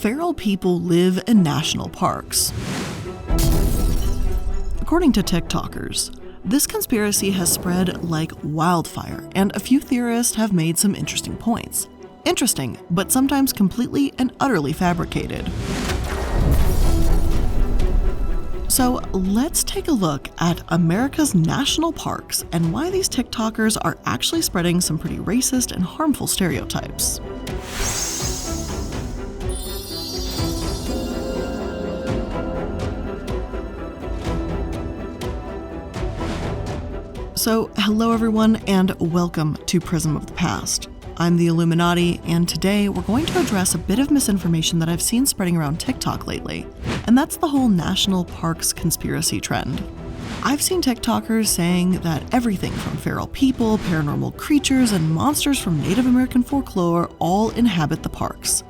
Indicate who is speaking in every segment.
Speaker 1: feral people live in national parks. According to TikTokers, this conspiracy has spread like wildfire, and a few theorists have made some interesting points. Interesting, but sometimes completely and utterly fabricated. So let's take a look at America's national parks and why these TikTokers are actually spreading some pretty racist and harmful stereotypes. So hello everyone and welcome to Prism of the Past. I'm the Illuminati, and today we're going to address a bit of misinformation that I've seen spreading around TikTok lately, and that's the whole national parks conspiracy trend. I've seen TikTokers saying that everything from feral people, paranormal creatures, and monsters from Native American folklore all inhabit the parks.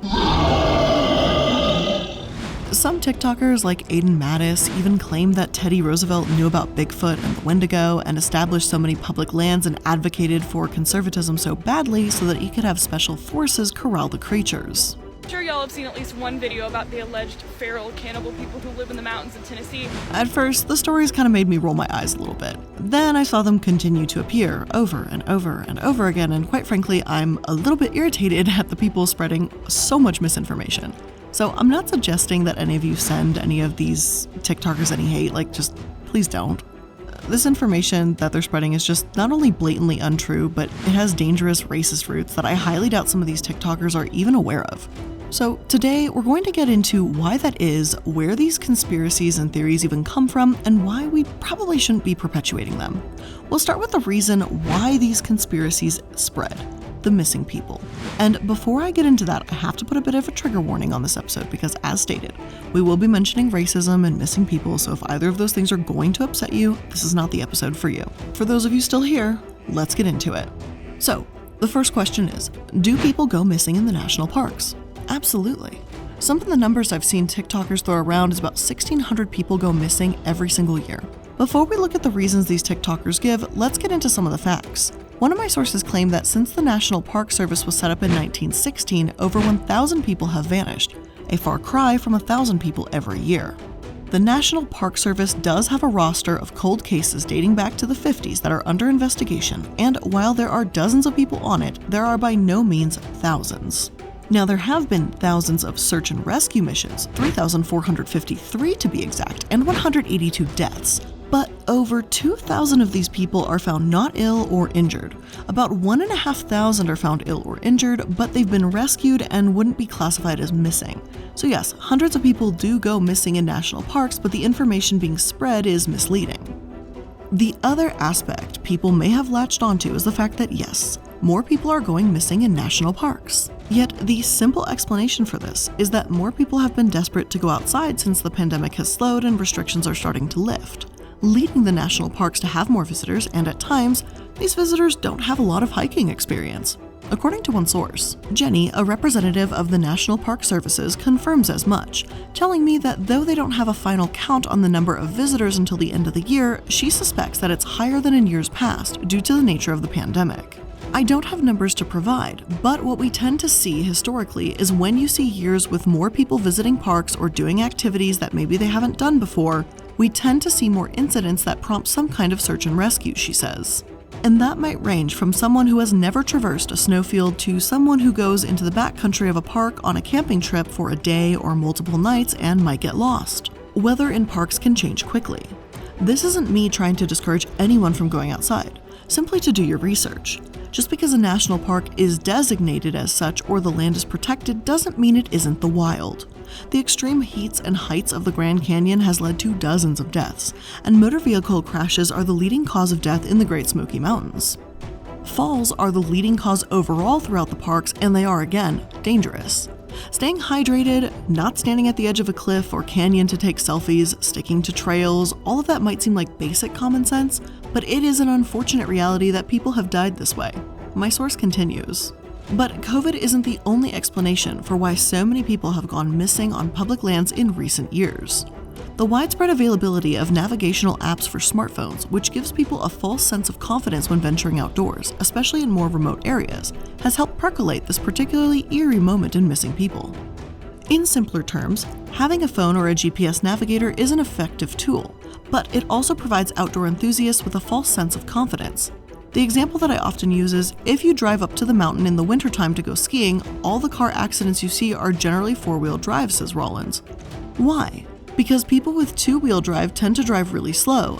Speaker 1: Some TikTokers like Aiden Mattis even claim that Teddy Roosevelt knew about Bigfoot and the Wendigo and established so many public lands and advocated for conservatism so badly so that he could have special forces corral the creatures.
Speaker 2: I'm sure y'all have seen at least one video about the alleged feral cannibal people who live in the mountains of Tennessee.
Speaker 1: At first, the stories kind of made me roll my eyes a little bit. Then I saw them continue to appear over and over and over again, and quite frankly, I'm a little bit irritated at the people spreading so much misinformation. So I'm not suggesting that any of you send any of these TikTokers any hate, just please don't. This information that they're spreading is just not only blatantly untrue, but it has dangerous racist roots that I highly doubt some of these TikTokers are even aware of. So today we're going to get into why that is, where these conspiracies and theories even come from, and why we probably shouldn't be perpetuating them. We'll start with the reason why these conspiracies spread. The missing people. And before I get into that, I have to put a bit of a trigger warning on this episode because, as stated, we will be mentioning racism and missing people, so if either of those things are going to upset you, this is not the episode for you. For those of you still here, let's get into it. So, the first question is, do people go missing in the national parks? Absolutely. Some of the numbers I've seen TikTokers throw around is about 1,600 people go missing every single year. Before we look at the reasons these TikTokers give, let's get into some of the facts. One of my sources claimed that since the National Park Service was set up in 1916, over 1,000 people have vanished, a far cry from 1,000 people every year. The National Park Service does have a roster of cold cases dating back to the 50s that are under investigation, and while there are dozens of people on it, there are by no means thousands. Now, there have been thousands of search and rescue missions, 3,453 to be exact, and 182 deaths. But over 2,000 of these people are found not ill or injured. About 1,500 are found ill or injured, but they've been rescued and wouldn't be classified as missing. So yes, hundreds of people do go missing in national parks, but the information being spread is misleading. The other aspect people may have latched onto is the fact that yes, more people are going missing in national parks. Yet the simple explanation for this is that more people have been desperate to go outside since the pandemic has slowed and restrictions are starting to lift, leading the national parks to have more visitors, and at times, these visitors don't have a lot of hiking experience. According to one source, Jenny, a representative of the National Park Services, confirms as much, telling me that though they don't have a final count on the number of visitors until the end of the year, she suspects that it's higher than in years past due to the nature of the pandemic. I don't have numbers to provide, but what we tend to see historically is when you see years with more people visiting parks or doing activities that maybe they haven't done before, we tend to see more incidents that prompt some kind of search and rescue, she says. And that might range from someone who has never traversed a snowfield to someone who goes into the backcountry of a park on a camping trip for a day or multiple nights and might get lost. Weather in parks can change quickly. This isn't me trying to discourage anyone from going outside, simply to do your research. Just because a national park is designated as such or the land is protected doesn't mean it isn't the wild. The extreme heats and heights of the Grand Canyon has led to dozens of deaths, and motor vehicle crashes are the leading cause of death in the Great Smoky Mountains. Falls are the leading cause overall throughout the parks, and they are, again, dangerous. Staying hydrated, not standing at the edge of a cliff or canyon to take selfies, sticking to trails, all of that might seem like basic common sense, but it is an unfortunate reality that people have died this way. My source continues. But COVID isn't the only explanation for why so many people have gone missing on public lands in recent years. The widespread availability of navigational apps for smartphones, which gives people a false sense of confidence when venturing outdoors, especially in more remote areas, has helped percolate this particularly eerie moment in missing people. In simpler terms, having a phone or a GPS navigator is an effective tool, but it also provides outdoor enthusiasts with a false sense of confidence. The example that I often use is, if you drive up to the mountain in the wintertime to go skiing, all the car accidents you see are generally four-wheel drive, says Rollins. Why? Because people with two-wheel drive tend to drive really slow.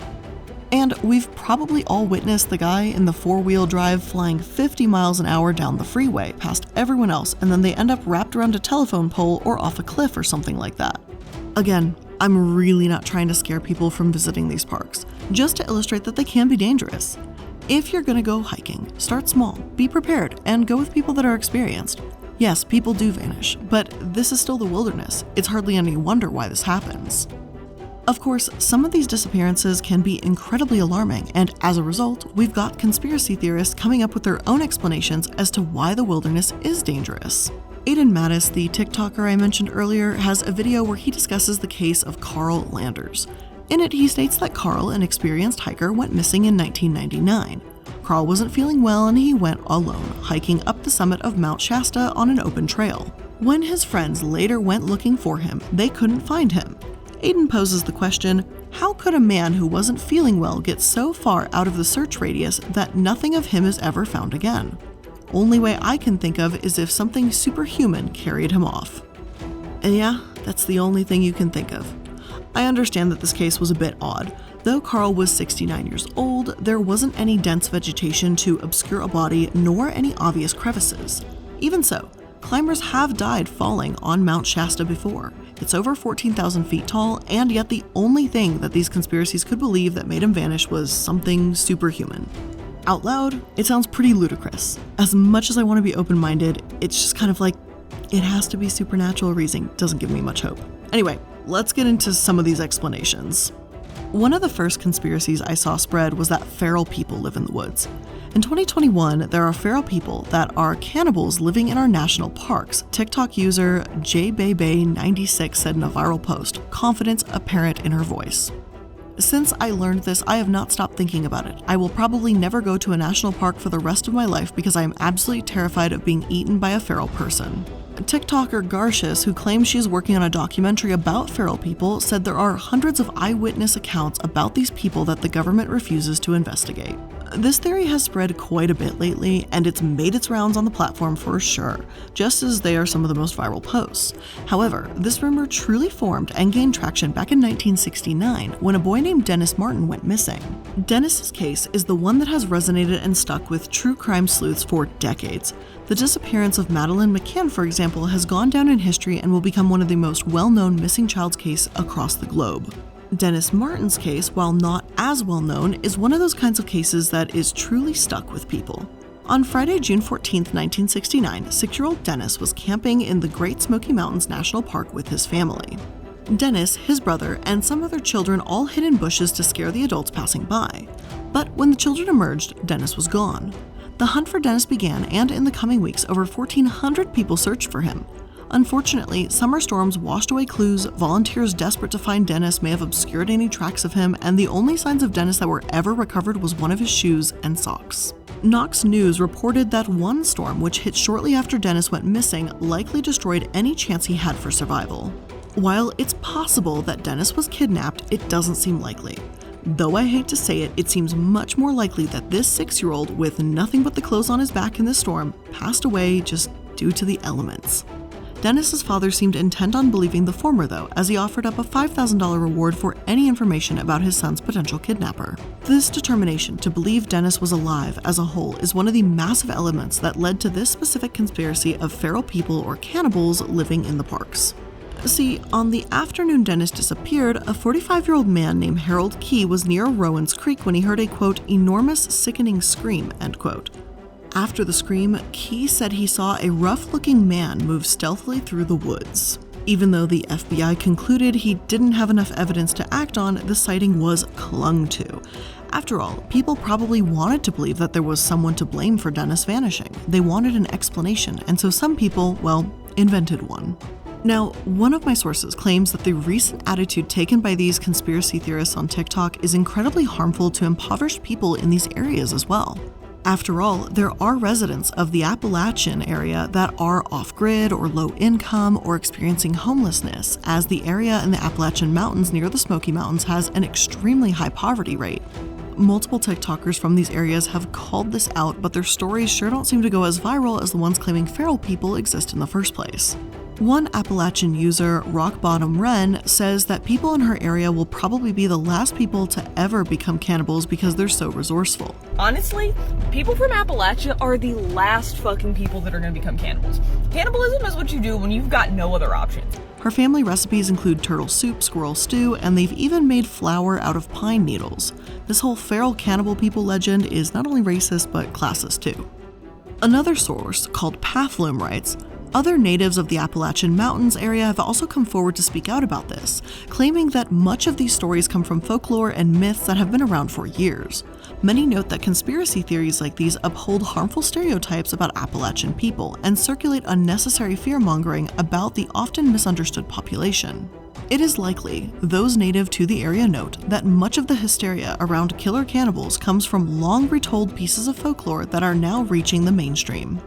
Speaker 1: And we've probably all witnessed the guy in the four-wheel drive flying 50 miles an hour down the freeway past everyone else, and then they end up wrapped around a telephone pole or off a cliff or something like that. Again, I'm really not trying to scare people from visiting these parks, just to illustrate that they can be dangerous. If you're gonna go hiking, start small, be prepared, and go with people that are experienced. Yes, people do vanish, but this is still the wilderness. It's hardly any wonder why this happens. Of course, some of these disappearances can be incredibly alarming, and as a result, we've got conspiracy theorists coming up with their own explanations as to why the wilderness is dangerous. Aidan Mattis, the TikToker I mentioned earlier, has a video where he discusses the case of Carl Landers. In it, he states that Carl, an experienced hiker, went missing in 1999. Carl wasn't feeling well and he went alone, hiking up the summit of Mount Shasta on an open trail. When his friends later went looking for him, they couldn't find him. Aidan poses the question, how could a man who wasn't feeling well get so far out of the search radius that nothing of him is ever found again? Only way I can think of is if something superhuman carried him off. And yeah, that's the only thing you can think of. I understand that this case was a bit odd. Though Carl was 69 years old, there wasn't any dense vegetation to obscure a body nor any obvious crevices. Even so, climbers have died falling on Mount Shasta before. It's over 14,000 feet tall, and yet the only thing that these conspiracies could believe that made him vanish was something superhuman. Out loud, it sounds pretty ludicrous. As much as I want to be open-minded, it's just kind of like, it has to be supernatural reasoning. Doesn't give me much hope. Anyway, let's get into some of these explanations. One of the first conspiracies I saw spread was that feral people live in the woods. In 2021, there are feral people that are cannibals living in our national parks, TikTok user jbebe96 said in a viral post, confidence apparent in her voice. Since I learned this, I have not stopped thinking about it. I will probably never go to a national park for the rest of my life because I am absolutely terrified of being eaten by a feral person. TikToker Garcious, who claims she is working on a documentary about feral people, said there are hundreds of eyewitness accounts about these people that the government refuses to investigate. This theory has spread quite a bit lately, and it's made its rounds on the platform for sure, just as they are some of the most viral posts. However, this rumor truly formed and gained traction back in 1969 when a boy named Dennis Martin went missing. Dennis's case is the one that has resonated and stuck with true crime sleuths for decades. The disappearance of Madeleine McCann, for example, has gone down in history and will become one of the most well-known missing child's case across the globe. Dennis Martin's case, while not as well known, is one of those kinds of cases that is truly stuck with people. On Friday, June 14, 1969, 6-year-old Dennis was camping in the Great Smoky Mountains National Park with his family. Dennis, his brother, and some other children all hid in bushes to scare the adults passing by. But when the children emerged, Dennis was gone. The hunt for Dennis began, and in the coming weeks, over 1,400 people searched for him. Unfortunately, summer storms washed away clues, volunteers desperate to find Dennis may have obscured any tracks of him, and the only signs of Dennis that were ever recovered was one of his shoes and socks. Knox News reported that one storm, which hit shortly after Dennis went missing, likely destroyed any chance he had for survival. While it's possible that Dennis was kidnapped, it doesn't seem likely. Though I hate to say it, it seems much more likely that this 6-year-old with nothing but the clothes on his back in this storm passed away just due to the elements. Dennis's father seemed intent on believing the former though, as he offered up a $5,000 reward for any information about his son's potential kidnapper. This determination to believe Dennis was alive as a whole is one of the massive elements that led to this specific conspiracy of feral people or cannibals living in the parks. See, on the afternoon Dennis disappeared, a 45-year-old man named Harold Key was near Rowan's Creek when he heard a, quote, enormous sickening scream, end quote. After the scream, Key said he saw a rough-looking man move stealthily through the woods. Even though the FBI concluded he didn't have enough evidence to act on, the sighting was clung to. After all, people probably wanted to believe that there was someone to blame for Dennis vanishing. They wanted an explanation, and so some people, well, invented one. Now, one of my sources claims that the recent attitude taken by these conspiracy theorists on TikTok is incredibly harmful to impoverished people in these areas as well. After all, there are residents of the Appalachian area that are off-grid or low income or experiencing homelessness, as the area in the Appalachian Mountains near the Smoky Mountains has an extremely high poverty rate. Multiple TikTokers from these areas have called this out, but their stories sure don't seem to go as viral as the ones claiming feral people exist in the first place. One Appalachian user, Rock Bottom Wren, says that people in her area will probably be the last people to ever become cannibals because they're so resourceful.
Speaker 2: Honestly, people from Appalachia are the last fucking people that are gonna become cannibals. Cannibalism is what you do when you've got no other options.
Speaker 1: Her family recipes include turtle soup, squirrel stew, and they've even made flour out of pine needles. This whole feral cannibal people legend is not only racist, but classist too. Another source, called Pathloom, writes, other natives of the Appalachian Mountains area have also come forward to speak out about this, claiming that much of these stories come from folklore and myths that have been around for years. Many note that conspiracy theories like these uphold harmful stereotypes about Appalachian people and circulate unnecessary fear-mongering about the often misunderstood population. It is likely, those native to the area note, that much of the hysteria around killer cannibals comes from long retold pieces of folklore that are now reaching the mainstream.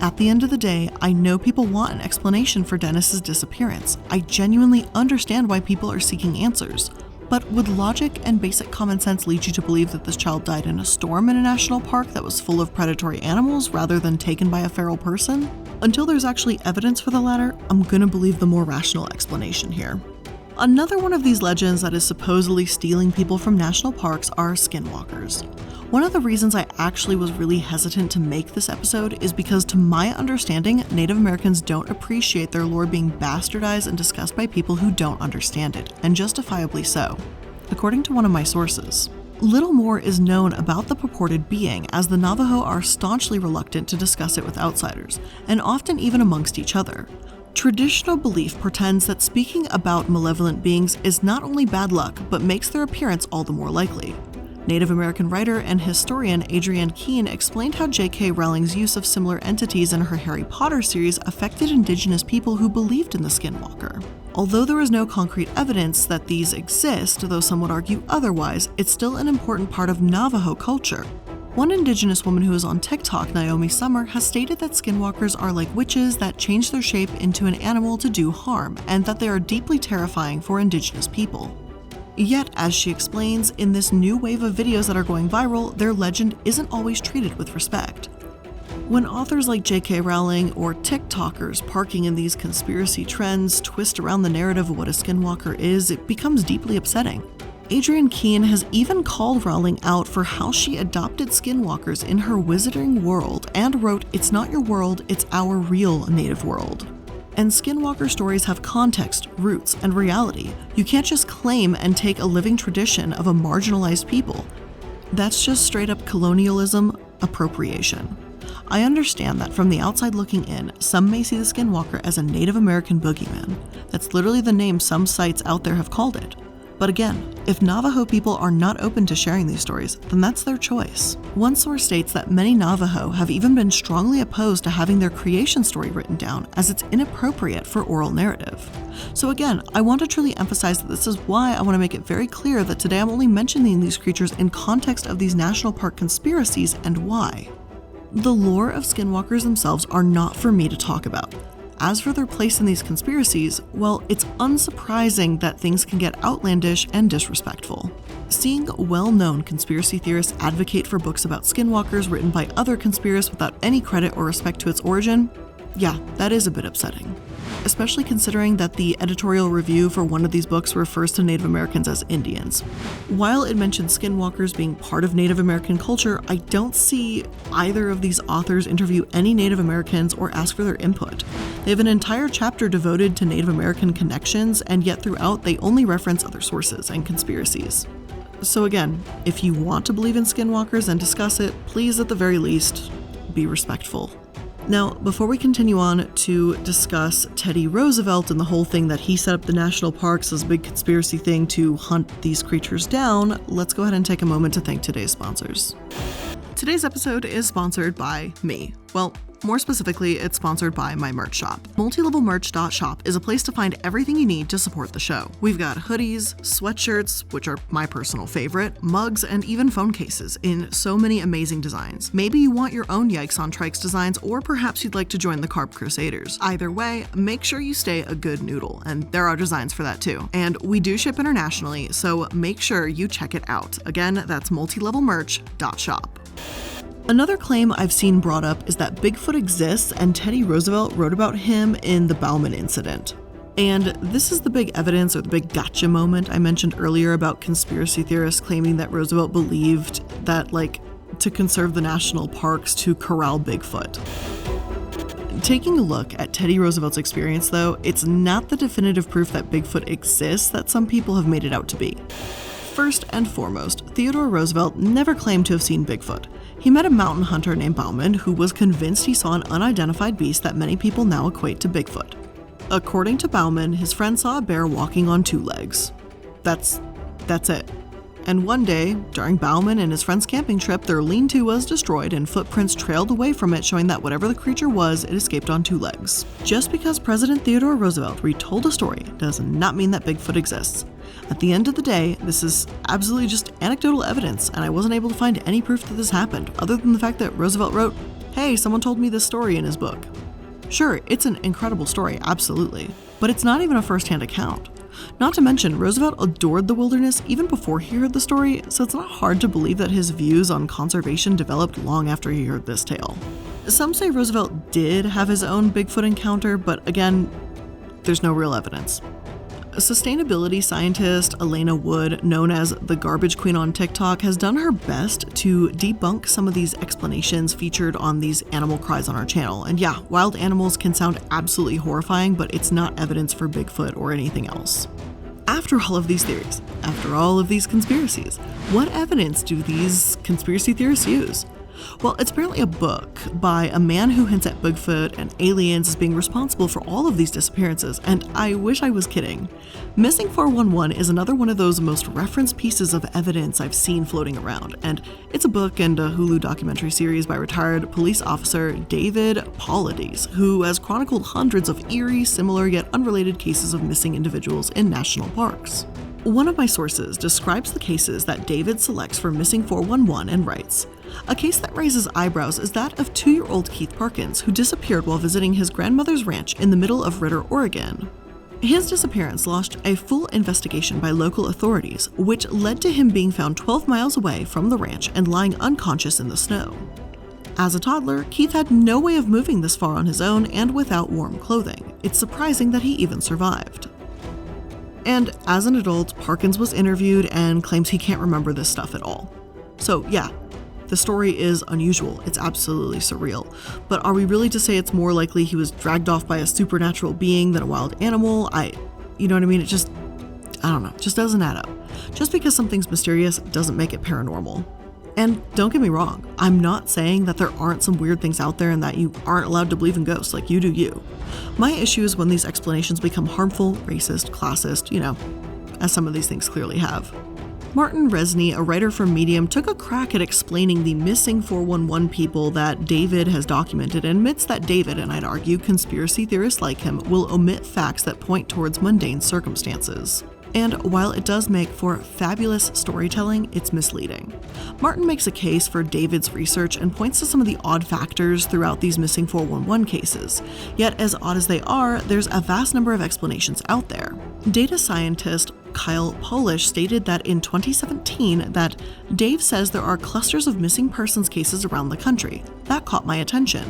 Speaker 1: At the end of the day, I know people want an explanation for Dennis's disappearance. I genuinely understand why people are seeking answers. But would logic and basic common sense lead you to believe that this child died in a storm in a national park that was full of predatory animals rather than taken by a feral person? Until there's actually evidence for the latter, I'm gonna believe the more rational explanation here. Another one of these legends that is supposedly stealing people from national parks are skinwalkers. One of the reasons I actually was really hesitant to make this episode is because, to my understanding, Native Americans don't appreciate their lore being bastardized and discussed by people who don't understand it, and justifiably so. According to one of my sources, little more is known about the purported being, as the Navajo are staunchly reluctant to discuss it with outsiders, and often even amongst each other. Traditional belief pretends that speaking about malevolent beings is not only bad luck, but makes their appearance all the more likely. Native American writer and historian Adrienne Keene explained how J.K. Rowling's use of similar entities in her Harry Potter series affected Indigenous people who believed in the Skinwalker. Although there is no concrete evidence that these exist, though some would argue otherwise, it's still an important part of Navajo culture. One Indigenous woman who is on TikTok, Naomi Summer, has stated that skinwalkers are like witches that change their shape into an animal to do harm, and that they are deeply terrifying for Indigenous people. Yet, as she explains, in this new wave of videos that are going viral, their legend isn't always treated with respect. When authors like J.K. Rowling or TikTokers parking in these conspiracy trends twist around the narrative of what a skinwalker is, it becomes deeply upsetting. Adrienne Keene has even called Rowling out for how she adopted skinwalkers in her Wizarding World and wrote, "It's not your world, it's our real native world." And skinwalker stories have context, roots, and reality. You can't just claim and take a living tradition of a marginalized people. That's just straight up colonialism appropriation. I understand that from the outside looking in, some may see the skinwalker as a Native American boogeyman. That's literally the name some sites out there have called it. But again, if Navajo people are not open to sharing these stories, then that's their choice. One source states that many Navajo have even been strongly opposed to having their creation story written down, as it's inappropriate for oral narrative. So again, I want to truly emphasize that this is why I want to make it very clear that today I'm only mentioning these creatures in context of these national park conspiracies and why. The lore of skinwalkers themselves are not for me to talk about. As for their place in these conspiracies, well, it's unsurprising that things can get outlandish and disrespectful. Seeing well-known conspiracy theorists advocate for books about skinwalkers written by other conspiracists without any credit or respect to its origin, yeah, that is a bit upsetting. Especially considering that the editorial review for one of these books refers to Native Americans as Indians. While it mentions skinwalkers being part of Native American culture, I don't see either of these authors interview any Native Americans or ask for their input. They have an entire chapter devoted to Native American connections, and yet throughout they only reference other sources and conspiracies. So again, if you want to believe in skinwalkers and discuss it, please at the very least, be respectful. Now, before we continue on to discuss Teddy Roosevelt and the whole thing that he set up the national parks as a big conspiracy thing to hunt these creatures down, let's go ahead and take a moment to thank today's sponsors. Today's episode is sponsored by me. Well, More specifically, it's sponsored by my merch shop. Multilevelmerch.shop is a place to find everything you need to support the show. We've got hoodies, sweatshirts, which are my personal favorite, mugs, and even phone cases in so many amazing designs. Maybe you want your own Yikes on Trikes designs, or perhaps you'd like to join the Carb Crusaders. Either way, make sure you stay a good noodle, and there are designs for that too. And we do ship internationally, so make sure you check it out. Again, that's multilevelmerch.shop. Another claim I've seen brought up is that Bigfoot exists and Teddy Roosevelt wrote about him in the Bauman incident. And this is the big evidence, or the big gotcha moment I mentioned earlier about conspiracy theorists claiming that Roosevelt believed that, to conserve the national parks to corral Bigfoot. Taking a look at Teddy Roosevelt's experience, though, it's not the definitive proof that Bigfoot exists that some people have made it out to be. First and foremost, Theodore Roosevelt never claimed to have seen Bigfoot. He met a mountain hunter named Bauman who was convinced he saw an unidentified beast that many people now equate to Bigfoot. According to Bauman, his friend saw a bear walking on two legs. That's it. And one day, during Bauman and his friend's camping trip, their lean-to was destroyed and footprints trailed away from it, showing that whatever the creature was, it escaped on two legs. Just because President Theodore Roosevelt retold a story does not mean that Bigfoot exists. At the end of the day, this is absolutely just anecdotal evidence, and I wasn't able to find any proof that this happened, other than the fact that Roosevelt wrote, "Hey, someone told me this story" in his book. Sure, it's an incredible story, absolutely, but it's not even a first-hand account. Not to mention, Roosevelt adored the wilderness even before he heard the story, so it's not hard to believe that his views on conservation developed long after he heard this tale. Some say Roosevelt did have his own Bigfoot encounter, but again, there's no real evidence. A sustainability scientist, Elena Wood, known as the Garbage Queen on TikTok, has done her best to debunk some of these explanations featured on these animal cries on our channel. And yeah, wild animals can sound absolutely horrifying, but it's not evidence for Bigfoot or anything else. After all of these theories, after all of these conspiracies, what evidence do these conspiracy theorists use? Well, it's apparently a book by a man who hints at Bigfoot and aliens as being responsible for all of these disappearances, and I wish I was kidding. Missing 411 is another one of those most referenced pieces of evidence I've seen floating around, and it's a book and a Hulu documentary series by retired police officer David Paulides, who has chronicled hundreds of eerie, similar yet unrelated cases of missing individuals in national parks. One of my sources describes the cases that David selects for Missing 411 and writes, "A case that raises eyebrows is that of 2-year-old Keith Parkins, who disappeared while visiting his grandmother's ranch in the middle of Ritter, Oregon. His disappearance launched a full investigation by local authorities, which led to him being found 12 miles away from the ranch and lying unconscious in the snow. As a toddler, Keith had no way of moving this far on his own and without warm clothing. It's surprising that he even survived." And as an adult, Parkins was interviewed and claims he can't remember this stuff at all. So yeah, the story is unusual, it's absolutely surreal, but are we really to say it's more likely he was dragged off by a supernatural being than a wild animal? You know what I mean? I don't know, just doesn't add up. Just because something's mysterious doesn't make it paranormal. And don't get me wrong, I'm not saying that there aren't some weird things out there and that you aren't allowed to believe in ghosts, like you do you. My issue is when these explanations become harmful, racist, classist, as some of these things clearly have. Martin Resney, a writer for Medium, took a crack at explaining the missing 411 people that David has documented and admits that David, and I'd argue conspiracy theorists like him, will omit facts that point towards mundane circumstances. And while it does make for fabulous storytelling, it's misleading. Martin makes a case for David's research and points to some of the odd factors throughout these missing 411 cases. Yet, as odd as they are, there's a vast number of explanations out there. Data scientist Kyle Polish stated that in 2017 that Dave says there are clusters of missing persons cases around the country. That caught my attention.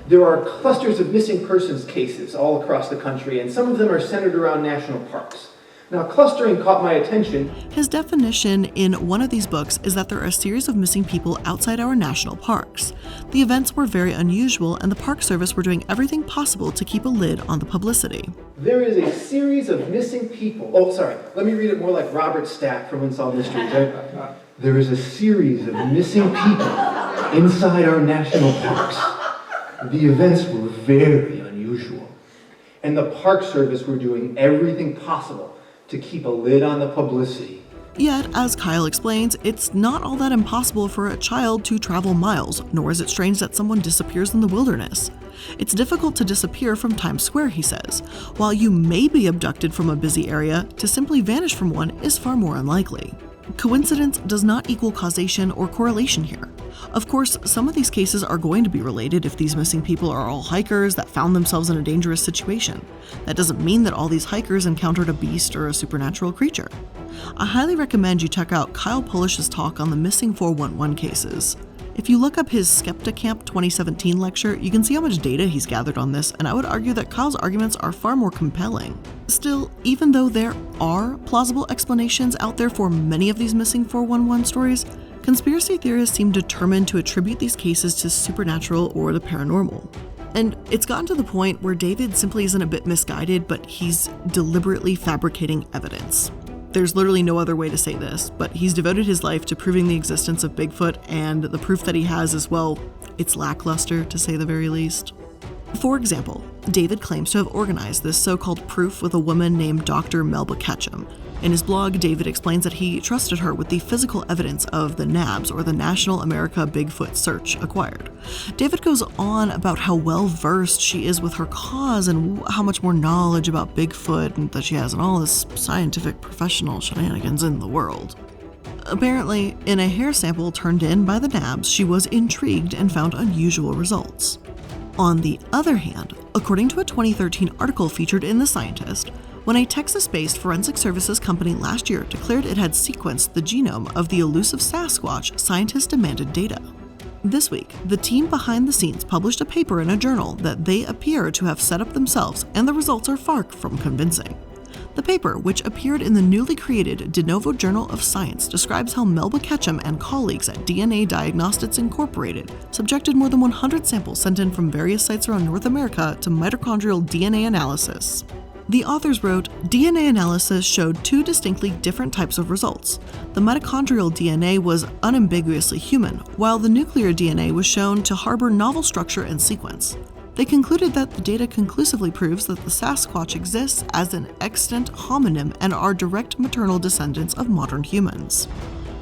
Speaker 3: There are clusters of missing persons cases all across the country, and some of them are centered around national parks. Now, clustering caught my attention.
Speaker 1: His definition in one of these books is that there are a series of missing people outside our national parks. The events were very unusual, and the Park Service were doing everything possible to keep a lid on the publicity.
Speaker 3: There is a series of missing people. Oh, sorry. Let me read it more like Robert Stack from Unsolved Mysteries. There is a series of missing people inside our national parks. The events were very unusual, and the Park Service were doing everything possible to keep a lid on the publicity.
Speaker 1: Yet, as Kyle explains, it's not all that impossible for a child to travel miles, nor is it strange that someone disappears in the wilderness. It's difficult to disappear from Times Square, he says. While you may be abducted from a busy area, to simply vanish from one is far more unlikely. Coincidence does not equal causation or correlation here. Of course, some of these cases are going to be related if these missing people are all hikers that found themselves in a dangerous situation. That doesn't mean that all these hikers encountered a beast or a supernatural creature. I highly recommend you check out Kyle Polish's talk on the missing 411 cases. If you look up his Skepticamp 2017 lecture, you can see how much data he's gathered on this, and I would argue that Kyle's arguments are far more compelling. Still, even though there are plausible explanations out there for many of these missing 411 stories, conspiracy theorists seem determined to attribute these cases to supernatural or the paranormal. And it's gotten to the point where David simply isn't a bit misguided, but he's deliberately fabricating evidence. There's literally no other way to say this, but he's devoted his life to proving the existence of Bigfoot, and the proof that he has is, well, it's lackluster to say the very least. For example, David claims to have organized this so-called proof with a woman named Dr. Melba Ketchum. In his blog, David explains that he trusted her with the physical evidence of the NABS, or the National America Bigfoot Search, acquired. David goes on about how well-versed she is with her cause and how much more knowledge about Bigfoot and that she has and all this scientific professional shenanigans in the world. Apparently, in a hair sample turned in by the NABS, she was intrigued and found unusual results. On the other hand, according to a 2013 article featured in The Scientist, when a Texas-based forensic services company last year declared it had sequenced the genome of the elusive Sasquatch, scientists demanded data. This week, the team behind the scenes published a paper in a journal that they appear to have set up themselves, and the results are far from convincing. The paper, which appeared in the newly created De Novo Journal of Science, describes how Melba Ketchum and colleagues at DNA Diagnostics Incorporated subjected more than 100 samples sent in from various sites around North America to mitochondrial DNA analysis. The authors wrote, DNA analysis showed two distinctly different types of results. The mitochondrial DNA was unambiguously human, while the nuclear DNA was shown to harbor novel structure and sequence. They concluded that the data conclusively proves that the Sasquatch exists as an extant homonym and are direct maternal descendants of modern humans.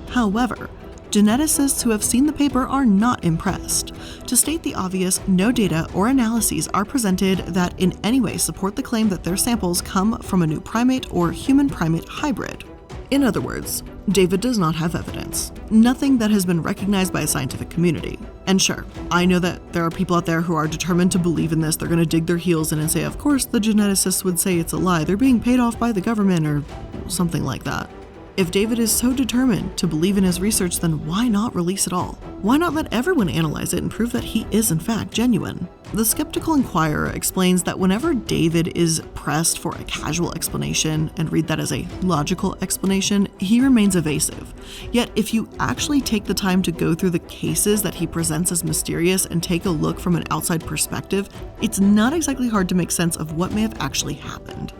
Speaker 1: However, geneticists who have seen the paper are not impressed. To state the obvious, no data or analyses are presented that in any way support the claim that their samples come from a new primate or human-primate hybrid. In other words, David does not have evidence. Nothing that has been recognized by a scientific community. And sure, I know that there are people out there who are determined to believe in this. They're going to dig their heels in and say, of course, the geneticists would say it's a lie. They're being paid off by the government or something like that. If David is so determined to believe in his research, then why not release it all? Why not let everyone analyze it and prove that he is in fact genuine? The Skeptical Inquirer explains that whenever David is pressed for a casual explanation, and read that as a logical explanation, he remains evasive. Yet if you actually take the time to go through the cases that he presents as mysterious and take a look from an outside perspective, it's not exactly hard to make sense of what may have actually happened.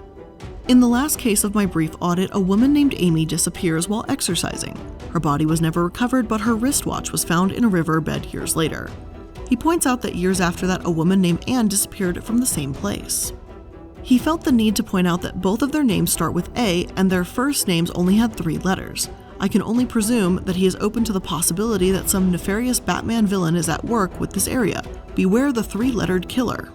Speaker 1: In the last case of my brief audit, a woman named Amy disappears while exercising. Her body was never recovered, but her wristwatch was found in a riverbed years later. He points out that years after that, a woman named Anne disappeared from the same place. He felt the need to point out that both of their names start with A, and their first names only had 3 letters. I can only presume that he is open to the possibility that some nefarious Batman villain is at work with this area. Beware the 3-lettered killer.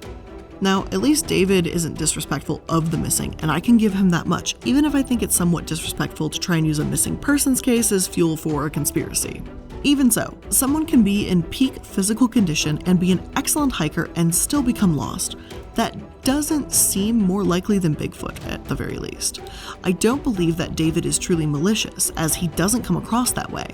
Speaker 1: Now, at least David isn't disrespectful of the missing, and I can give him that much, even if I think it's somewhat disrespectful to try and use a missing persons case as fuel for a conspiracy. Even so, someone can be in peak physical condition and be an excellent hiker and still become lost. That doesn't seem more likely than Bigfoot, at the very least. I don't believe that David is truly malicious, as he doesn't come across that way.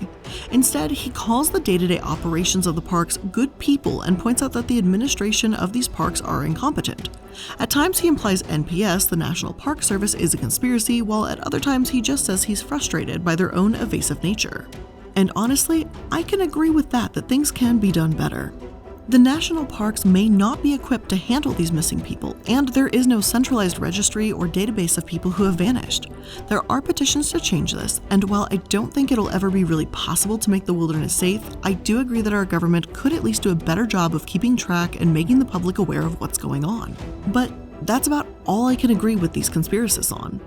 Speaker 1: Instead, he calls the day-to-day operations of the parks good people and points out that the administration of these parks are incompetent. At times he implies NPS, the National Park Service, is a conspiracy, while at other times he just says he's frustrated by their own evasive nature. And honestly, I can agree with that things can be done better. The national parks may not be equipped to handle these missing people, and there is no centralized registry or database of people who have vanished. There are petitions to change this, and while I don't think it'll ever be really possible to make the wilderness safe, I do agree that our government could at least do a better job of keeping track and making the public aware of what's going on. But that's about all I can agree with these conspiracists on.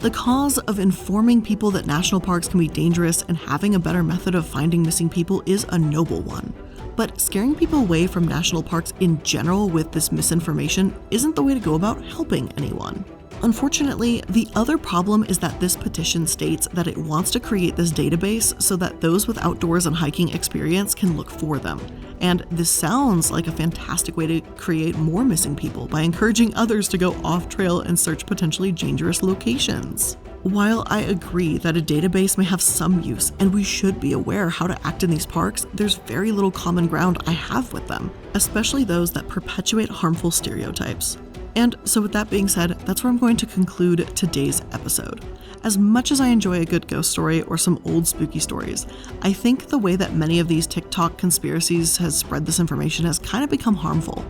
Speaker 1: The cause of informing people that national parks can be dangerous and having a better method of finding missing people is a noble one. But scaring people away from national parks in general with this misinformation isn't the way to go about helping anyone. Unfortunately, the other problem is that this petition states that it wants to create this database so that those with outdoors and hiking experience can look for them. And this sounds like a fantastic way to create more missing people by encouraging others to go off trail and search potentially dangerous locations. While I agree that a database may have some use and we should be aware how to act in these parks, there's very little common ground I have with them, especially those that perpetuate harmful stereotypes. And so with that being said, that's where I'm going to conclude today's episode. As much as I enjoy a good ghost story or some old spooky stories, I think the way that many of these TikTok conspiracies has spread this information has kind of become harmful.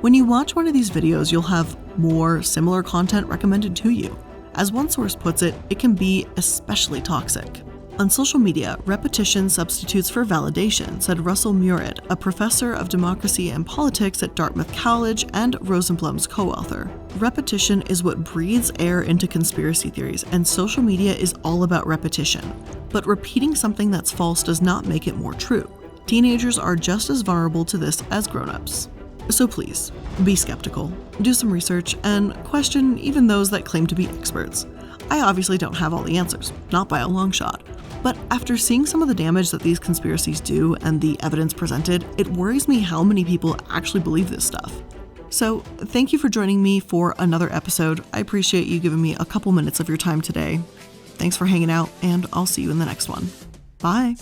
Speaker 1: When you watch one of these videos, you'll have more similar content recommended to you. As one source puts it, it can be especially toxic. On social media, repetition substitutes for validation, said Russell Murid, a professor of democracy and politics at Dartmouth College and Rosenblum's co-author. Repetition is what breathes air into conspiracy theories, and social media is all about repetition. But repeating something that's false does not make it more true. Teenagers are just as vulnerable to this as grown-ups. So please, be skeptical, do some research, and question even those that claim to be experts. I obviously don't have all the answers, not by a long shot. But after seeing some of the damage that these conspiracies do and the evidence presented, it worries me how many people actually believe this stuff. So thank you for joining me for another episode. I appreciate you giving me a couple minutes of your time today. Thanks for hanging out, and I'll see you in the next one. Bye.